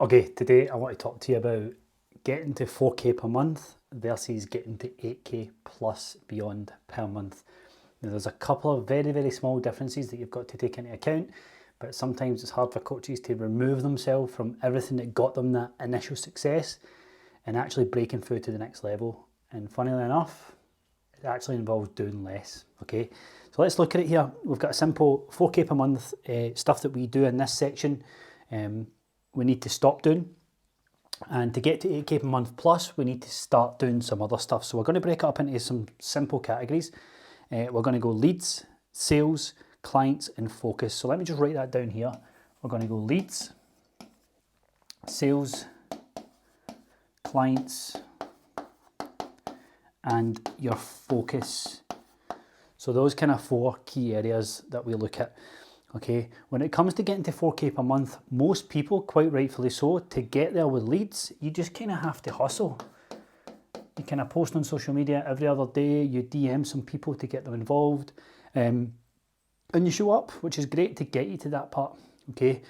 Okay, today I want to talk to you about getting to 4K per month versus getting to 8K plus beyond per month. Now, there's a couple of very, very small differences that you've got to take into account, but sometimes it's hard for coaches to remove themselves from everything that got them that initial success and actually breaking through to the next level. And funnily enough, it actually involves doing less, okay? So let's look at it here. We've got a simple 4K per month stuff that we do in this section. We need to stop doing, and to get to 8K per month plus we need to start doing some other stuff. So we're going to break it up into some simple categories. We're going to go leads, sales, clients and focus. So let me just write that down here. We're going to go leads, sales, clients and your focus. So those kind of 4 key areas that we look at. Okay, when it comes to getting to 4K per month, most people, quite rightfully so, to get there with leads, you just kind of have to hustle. You kind of post on social media every other day, you DM some people to get them involved, and you show up, which is great to get you to that part, okay?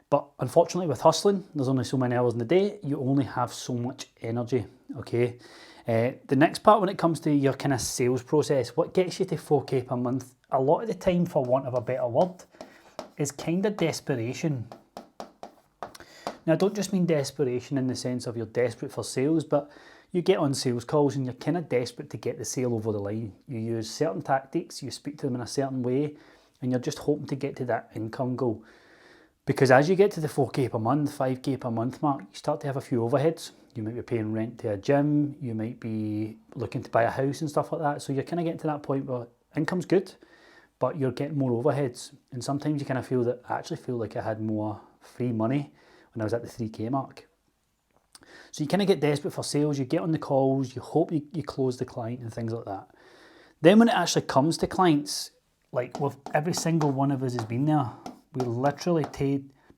But unfortunately with hustling, there's only so many hours in the day, you only have so much energy, okay? The next part when it comes to your kind of sales process, what gets you to 4K per month, a lot of the time, for want of a better word, is kind of desperation. Now I don't just mean desperation in the sense of you're desperate for sales, but you get on sales calls and you're kind of desperate to get the sale over the line. You use certain tactics, you speak to them in a certain way, and you're just hoping to get to that income goal. Because as you get to the 4K per month, 5K per month mark, you start to have a few overheads. You might be paying rent to a gym, you might be looking to buy a house and stuff like that. So you're kind of getting to that point where income's good, but you're getting more overheads. And sometimes you kind of feel that, I actually feel like I had more free money when I was at the 3K mark. So you kind of get desperate for sales, you get on the calls, you hope you close the client and things like that. Then when it actually comes to clients, like with every single one of us has been there, we literally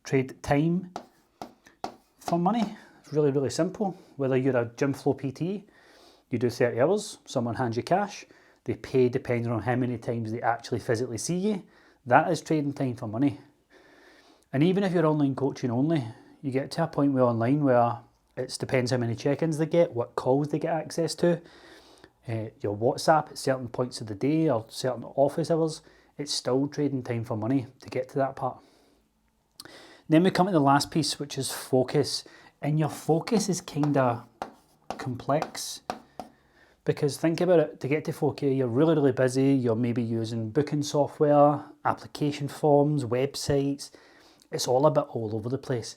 trade time for money. It's really, really simple. Whether you're a gym flow PT, you do 30 hours, someone hands you cash, they pay depending on how many times they actually physically see you. That is trading time for money. And even if you're online coaching only, you get to a point where online where it depends how many check-ins they get, what calls they get access to, your WhatsApp at certain points of the day or certain office hours, it's still trading time for money to get to that part. Then we come to the last piece, which is focus. And your focus is kind of complex. Because think about it, to get to 4K, you're really, really busy. You're maybe using booking software, application forms, websites. It's all a bit all over the place.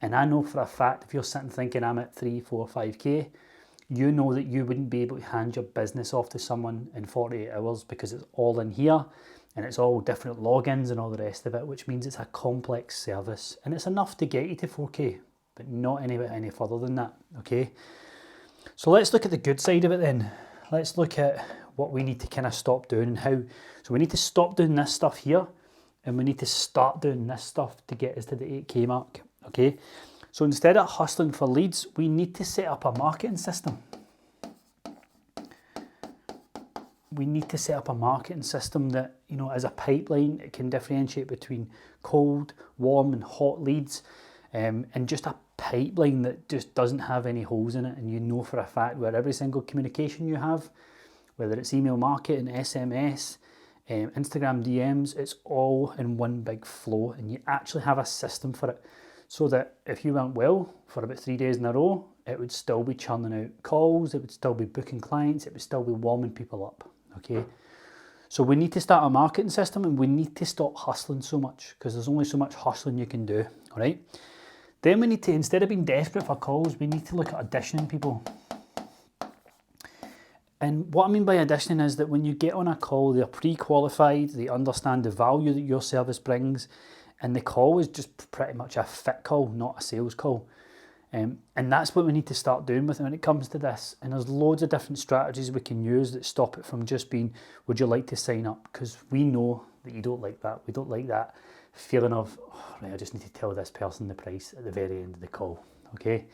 And I know for a fact, if you're sitting thinking I'm at 3, 4, 5K, you know that you wouldn't be able to hand your business off to someone in 48 hours because it's all in here and it's all different logins and all the rest of it, which means it's a complex service. And it's enough to get you to 4K, but not any further than that, okay? So let's look at the good side of it then. Let's look at what we need to kind of stop doing and how. So we need to stop doing this stuff here and we need to start doing this stuff to get us to the 8K mark, okay? So instead of hustling for leads, we need to set up a marketing system. We need to set up a marketing system that, you know, as a pipeline, it can differentiate between cold, warm and hot leads, and just a pipeline that just doesn't have any holes in it. And you know for a fact where every single communication you have, whether it's email marketing, SMS, Instagram DMs, it's all in one big flow and you actually have a system for it. So that if you went well for about 3 days in a row, it would still be churning out calls, it would still be booking clients, it would still be warming people up, okay? So we need to start a marketing system and we need to stop hustling so much because there's only so much hustling you can do, all right? Then we need to, instead of being desperate for calls, we need to look at auditioning people. And what I mean by auditioning is that when you get on a call, they're pre-qualified, they understand the value that your service brings, and the call is just pretty much a fit call, not a sales call. And that's what we need to start doing with it when it comes to this. And there's loads of different strategies we can use that stop it from just being, would you like to sign up? Because we know that you don't like that. We don't like that feeling of, oh, right, I just need to tell this person the price at the very end of the call, okay?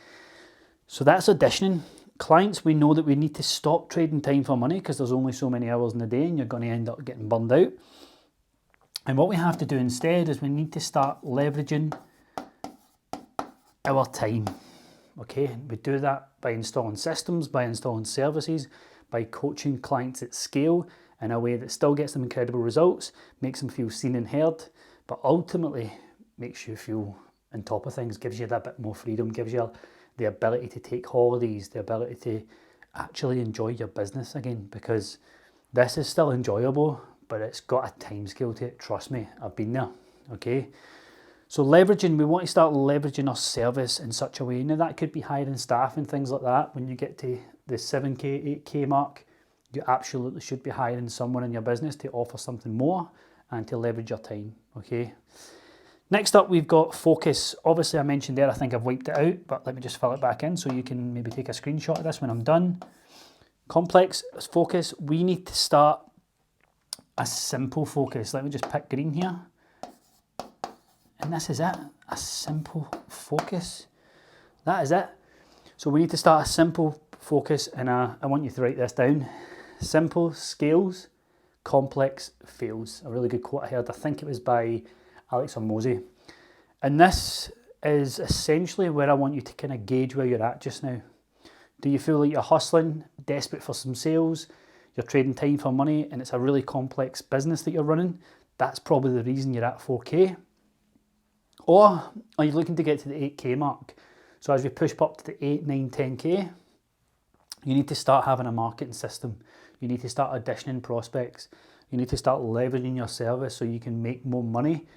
So that's auditioning. Clients, we know that we need to stop trading time for money because there's only so many hours in the day and you're going to end up getting burned out. And what we have to do instead is we need to start leveraging our time. Okay, we do that by installing systems, by installing services, by coaching clients at scale in a way that still gets them incredible results, makes them feel seen and heard, but ultimately makes you feel on top of things, gives you that bit more freedom, gives you the ability to take holidays, the ability to actually enjoy your business again, because this is still enjoyable, but it's got a time scale to it. Trust me, I've been there. Okay. So leveraging, we want to start leveraging our service in such a way. Now that could be hiring staff and things like that. When you get to the 7K, 8K mark, you absolutely should be hiring someone in your business to offer something more and to leverage your time. Okay. Next up, we've got focus. Obviously, I mentioned there, I think I've wiped it out, but let me just fill it back in so you can maybe take a screenshot of this when I'm done. Complex focus, we need to start a simple focus. Let me just pick green here. And this is it, a simple focus. That is it. So we need to start a simple focus, and I want you to write this down. Simple scales, complex fails. A really good quote I heard, I think it was by Alex Hormozi. And this is essentially where I want you to kind of gauge where you're at just now. Do you feel like you're hustling, desperate for some sales, you're trading time for money, and it's a really complex business that you're running? That's probably the reason you're at 4K. Or are you looking to get to the 8K mark? So as we push up to the 8, 9, 10K, you need to start having a marketing system. You need to start auditioning prospects. You need to start leveraging your service so you can make more money,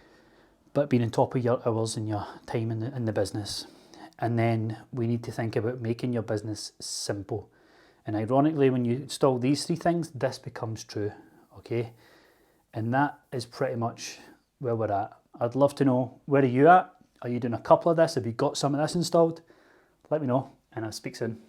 but being on top of your hours and your time in the business. And then we need to think about making your business simple. And ironically, when you install these three things, this becomes true, okay? And that is pretty much where we're at. I'd love to know, where are you at? Are you doing a couple of this? Have you got some of this installed? Let me know, and I'll speak soon.